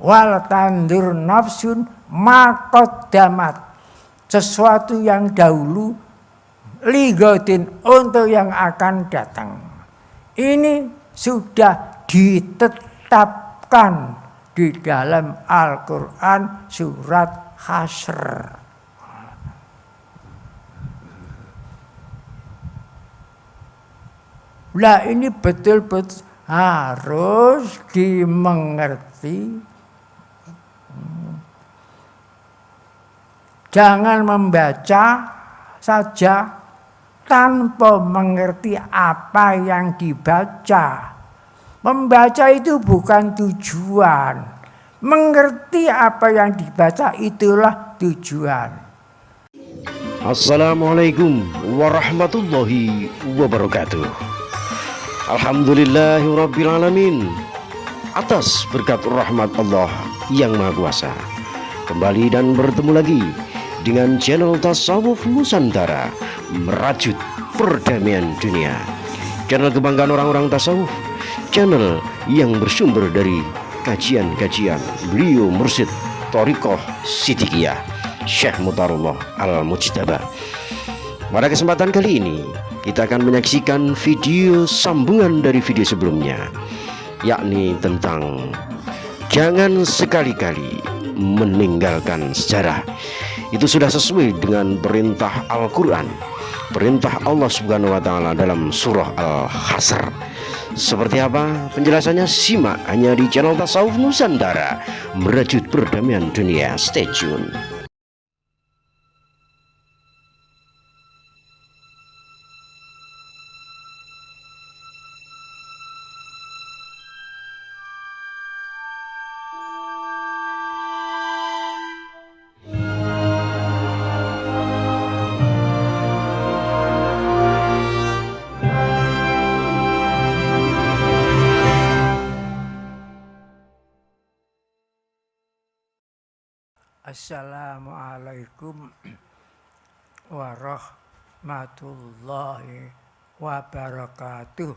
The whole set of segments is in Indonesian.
wal tandur nafsun maqaddamat, sesuatu yang dahulu, ligodin, untuk yang akan datang. Ini sudah ditetapkan di dalam Al-Quran surat Hasyr. Lah ini betul-betul harus dimengerti. Jangan membaca saja tanpa mengerti apa yang dibaca. Membaca itu bukan tujuan. Mengerti apa yang dibaca itulah tujuan. Assalamualaikum warahmatullahi wabarakatuh. Alhamdulillahirrabbilalamin, atas berkat rahmat Allah yang Maha Kuasa, kembali dan bertemu lagi dengan channel Tasawuf Nusantara, merajut perdamaian dunia. Channel kebanggaan orang-orang tasawuf, channel yang bersumber dari kajian-kajian beliau mursyid Thariqah Siddiqiyah Syekh Mutarullah Al-Mujtaba. Pada kesempatan kali ini kita akan menyaksikan video sambungan dari video sebelumnya, yakni tentang jangan sekali-kali meninggalkan sejarah. Itu sudah sesuai dengan perintah Al-Quran, perintah Allah Subhanahu wa Ta'ala dalam surah Al-Hasyr. Seperti apa penjelasannya? Simak hanya di channel Tasawuf Nusantara, merajut perdamaian dunia. Stay tune. Assalamualaikum warahmatullahi wabarakatuh.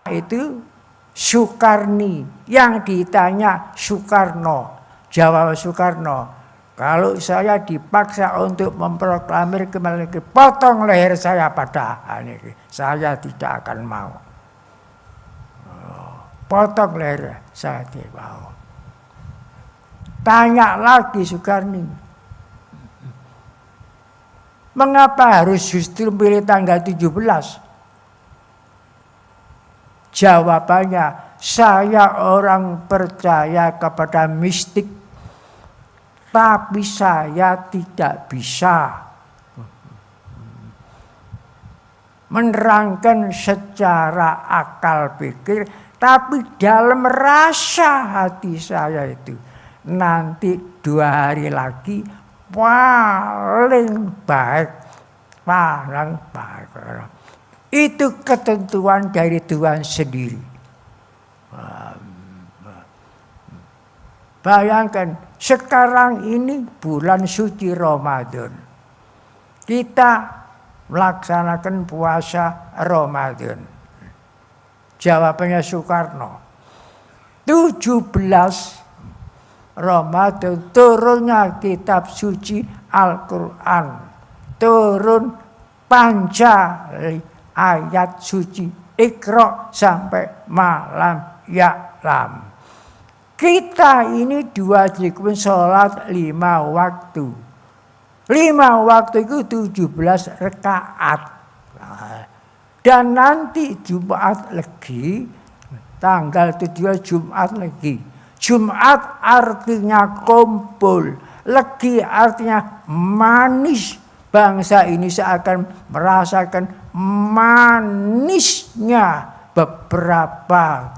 Itu Soekarni, yang ditanya Soekarno, jawab Soekarno, kalau saya dipaksa untuk memproklamir kemerdekaan, potong leher saya pada hari ini, saya tidak akan mau. Potong leher saya tidak mau. Tanya lagi Soekarni, mengapa harus justru pilih tanggal 17? Jawabannya, saya orang percaya kepada mistik, tapi saya tidak bisa menerangkan secara akal pikir, tapi dalam rasa hati saya itu, nanti 2 hari lagi paling baik. Itu ketentuan dari Tuhan sendiri. Bayangkan sekarang ini bulan suci Ramadan, kita melaksanakan puasa Ramadan. Jawabannya Soekarno, 17 Ramadan turunnya kitab suci Al-Quran, turun panca ayat suci Iqra sampai malam ya'lam. Kita ini diwajibkan sholat 5 waktu. 5 waktu itu 17 rakaat. Dan nanti Jumat lagi, tanggal 7 Jumat lagi. Jumat artinya kumpul, legi artinya manis. Bangsa ini seakan merasakan manisnya beberapa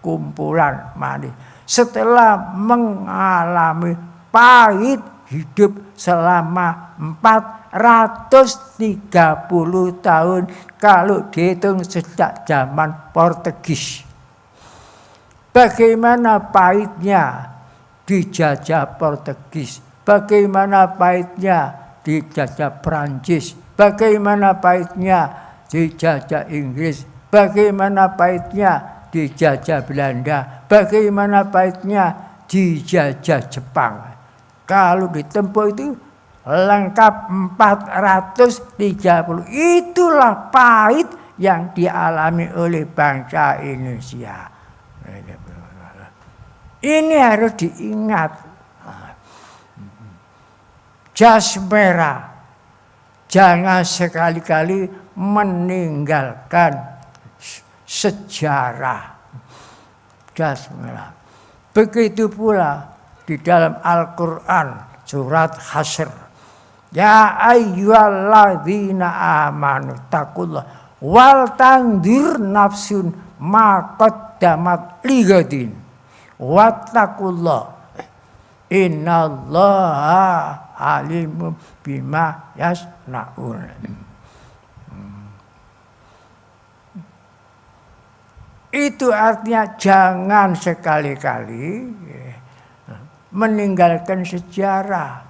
kumpulan manis. Setelah mengalami pahit hidup selama 430 tahun kalau dihitung sejak zaman Portugis. Bagaimana pahitnya dijajah Portugis, bagaimana pahitnya dijajah Prancis, bagaimana pahitnya dijajah Inggris, bagaimana pahitnya dijajah Belanda, bagaimana pahitnya dijajah Jepang. Kalau di Tempo itu lengkap 430. Itulah pahit yang dialami oleh bangsa Indonesia. Ini harus diingat. Jas merah, jangan sekali-kali meninggalkan sejarah. Jas merah. Begitu pula di dalam Al-Quran surat Hasyr. Ya ayyuhalladzina amanu taqullah wal tanzur nafsun ma qaddamat ligadin wattaqullah innallaha alimun bima yasnaun. Itu artinya jangan sekali-kali meninggalkan sejarah.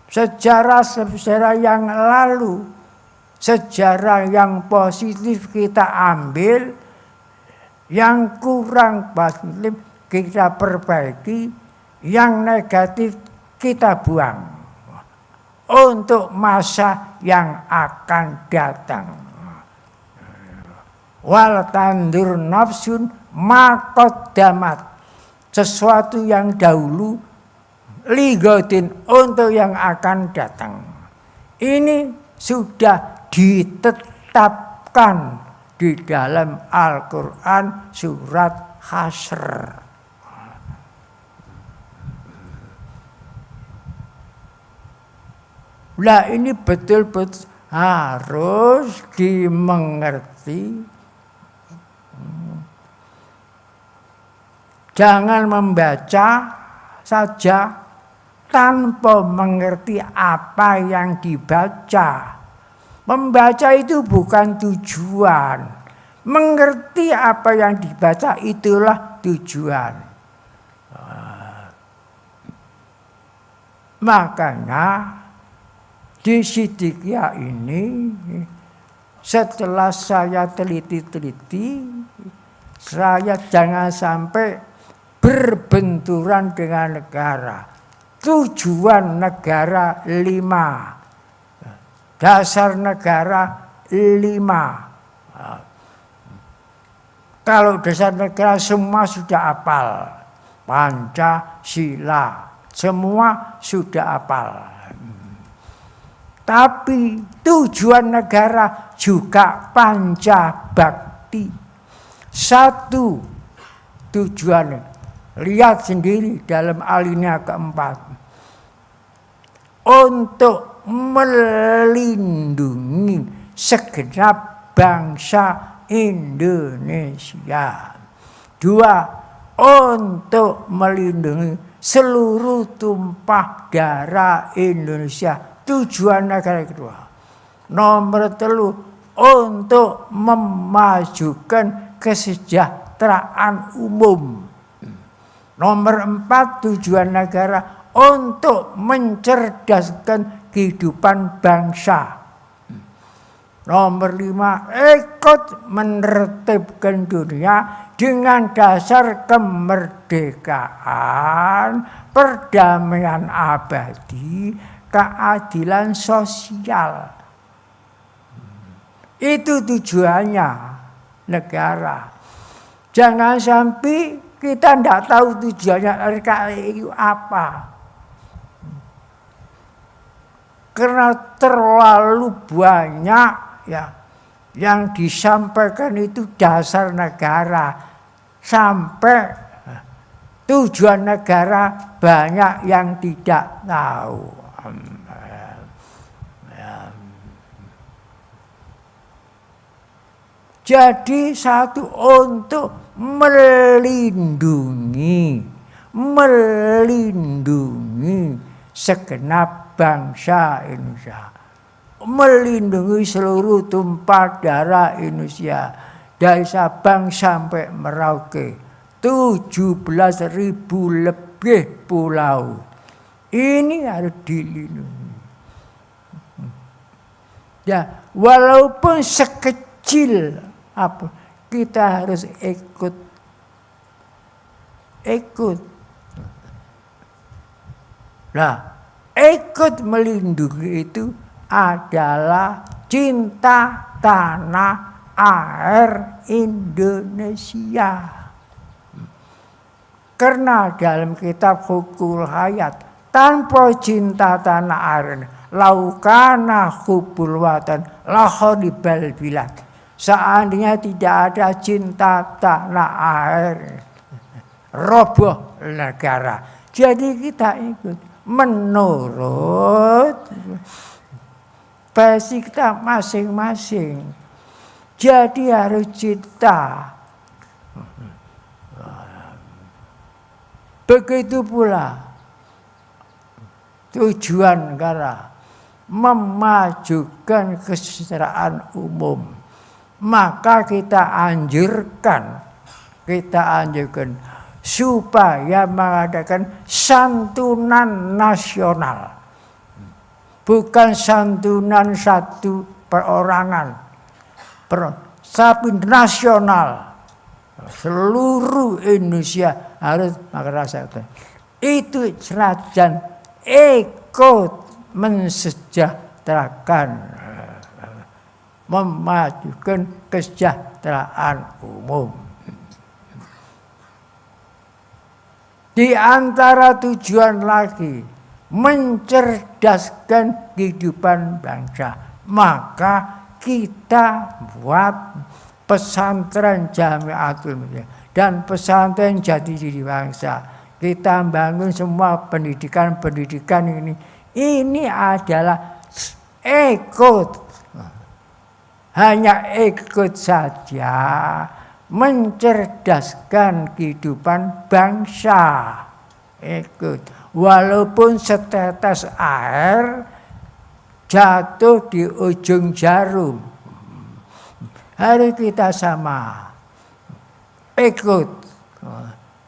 Sejarah yang lalu, sejarah yang positif kita ambil, yang kurang positif kita perbaiki, yang negatif kita buang untuk masa yang akan datang. Wal tandur nafsun ma qaddamat, sesuatu yang dahulu, ligodin untuk yang akan datang. Ini sudah ditetapkan di dalam Al-Quran surat Hasyr. Lah ini betul-betul harus dimengerti. Jangan membaca saja tanpa mengerti apa yang dibaca. Membaca itu bukan tujuan. Mengerti apa yang dibaca itulah tujuan. Makanya di Siddiqiyah ini setelah saya teliti-teliti, saya jangan sampai berbenturan dengan negara. Tujuan negara 5. Dasar negara 5. Kalau dasar negara semua sudah hafal. Pancasila. Semua sudah hafal. Tapi tujuan negara juga pancabakti. Satu tujuan. Lihat sendiri dalam alinea keempat. Untuk melindungi segenap bangsa Indonesia. 2. Untuk melindungi seluruh tumpah darah Indonesia. Tujuan negara kedua. Nomor 3. Untuk memajukan kesejahteraan umum. Nomor 4, tujuan negara untuk mencerdaskan kehidupan bangsa. Nomor 5, ikut menertibkan dunia dengan dasar kemerdekaan, perdamaian abadi, keadilan sosial. Itu tujuannya negara. Jangan sampai kita tidak tahu tujuannya RKI itu apa. Karena terlalu banyak ya yang disampaikan itu dasar negara. Sampai tujuan negara banyak yang tidak tahu. Jadi satu untuk melindungi segenap bangsa Indonesia, melindungi seluruh tumpah darah Indonesia dari Sabang sampai Merauke, 17.000 lebih pulau. Ini harus dilindungi. Ya, walaupun sekecil apa, kita harus ikut ikut. Nah, ikut melindungi itu adalah cinta tanah air Indonesia. Karena dalam kitab Hukul Hayat, tanpa cinta tanah air, laukana hubul watan lahodibal bilad. Seandainya tidak ada cinta tanah air, roboh negara. Jadi kita ikut menurut versi kita masing-masing. Jadi harus cinta. Begitu pula tujuan negara memajukan kesejahteraan umum. Maka kita anjurkan supaya mengadakan santunan nasional. Bukan santunan satu perorangan, tapi nasional. Seluruh Indonesia harus merasakan. Itu senajan ikut mensejahterakan, memajukan kesejahteraan umum. Di antara tujuan lagi, mencerdaskan kehidupan bangsa. Maka kita buat pesantren Jamiatul Mulia dan pesantren Jati Diri Bangsa. Kita bangun semua pendidikan ini. Ini adalah ikut. Hanya ikut saja mencerdaskan kehidupan bangsa. Ikut. Walaupun setetes air jatuh di ujung jarum, hari kita sama ikut.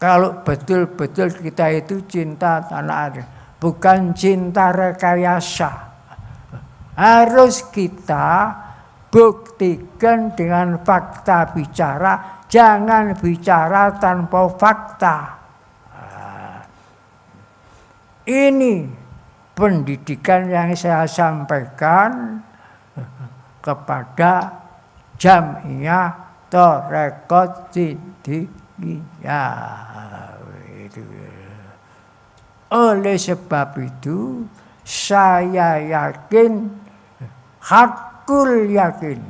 Kalau betul-betul kita itu cinta tanah air, bukan cinta rekayasa. Harus kita buktikan dengan fakta bicara, jangan bicara tanpa fakta. Ini pendidikan yang saya sampaikan kepada Jamiah Thoraqat Siddiqiyah. Oleh sebab itu saya yakin, hakul yakin,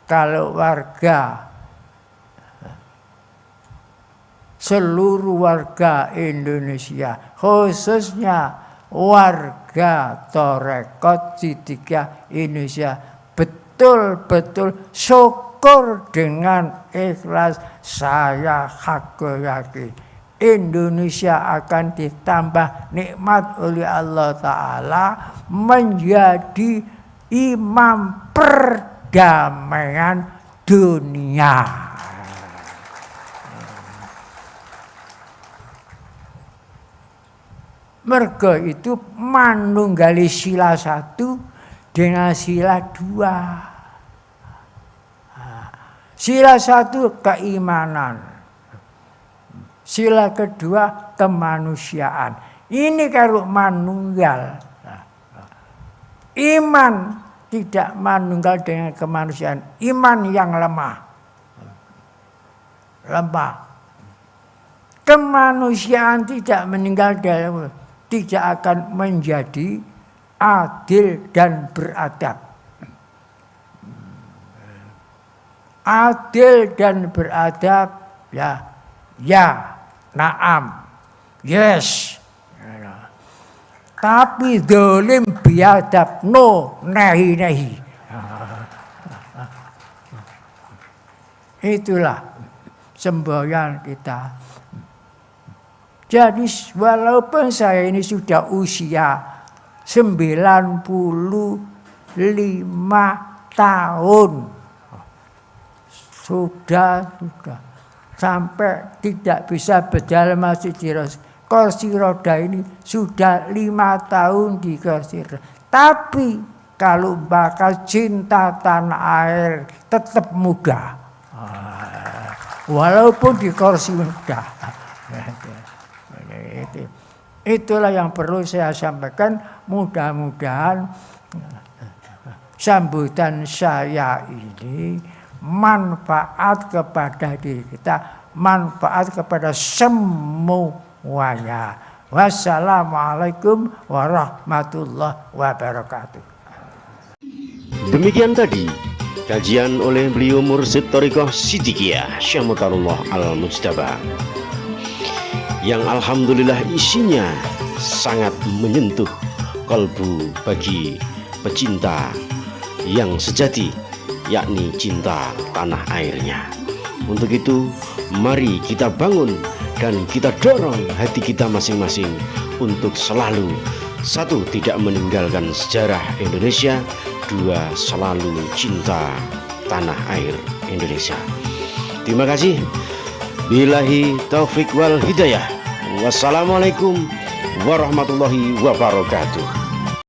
kalau warga, seluruh warga Indonesia, khususnya warga Thoraqat Siddiqiyah Indonesia, betul-betul syukur dengan ikhlas, saya hakul yakin Indonesia akan ditambah nikmat oleh Allah Ta'ala menjadi imam perdamaian dunia. Mergo itu manunggali sila 1 dengan sila 2. Sila 1 keimanan. Sila kedua kemanusiaan. Ini kalau manunggal. Iman tidak manunggal dengan kemanusiaan. Iman yang lemah. Kemanusiaan tidak meninggal dalam, tidak akan menjadi adil dan beradab. Adil dan beradab, ya, naam, yes. Tapi dolim biadab, no, nahi. Itulah semboyan kita. Jadi walaupun saya ini sudah usia 95 tahun, sudah sampai tidak bisa berjalan masih di kursi roda ini, sudah 5 tahun di kursi roda. Tapi kalau bakal cinta tanah air tetap muda, walaupun di kursi roda. Itulah yang perlu saya sampaikan. Mudah-mudahan sambutan saya ini manfaat kepada diri kita, manfaat kepada semuanya. Wassalamualaikum warahmatullahi wabarakatuh. Demikian tadi kajian oleh beliau Mursyid Thariqah Siddiqiyah Syekh Mutarullah Al-Mujtaba, yang alhamdulillah isinya sangat menyentuh kalbu bagi pecinta yang sejati, yakni cinta tanah airnya. Untuk itu mari kita bangun dan kita dorong hati kita masing-masing untuk selalu, satu, tidak meninggalkan sejarah Indonesia, dua, selalu cinta tanah air Indonesia. Terima kasih. Billahi taufik wal hidayah. Wassalamualaikum warahmatullahi wabarakatuh.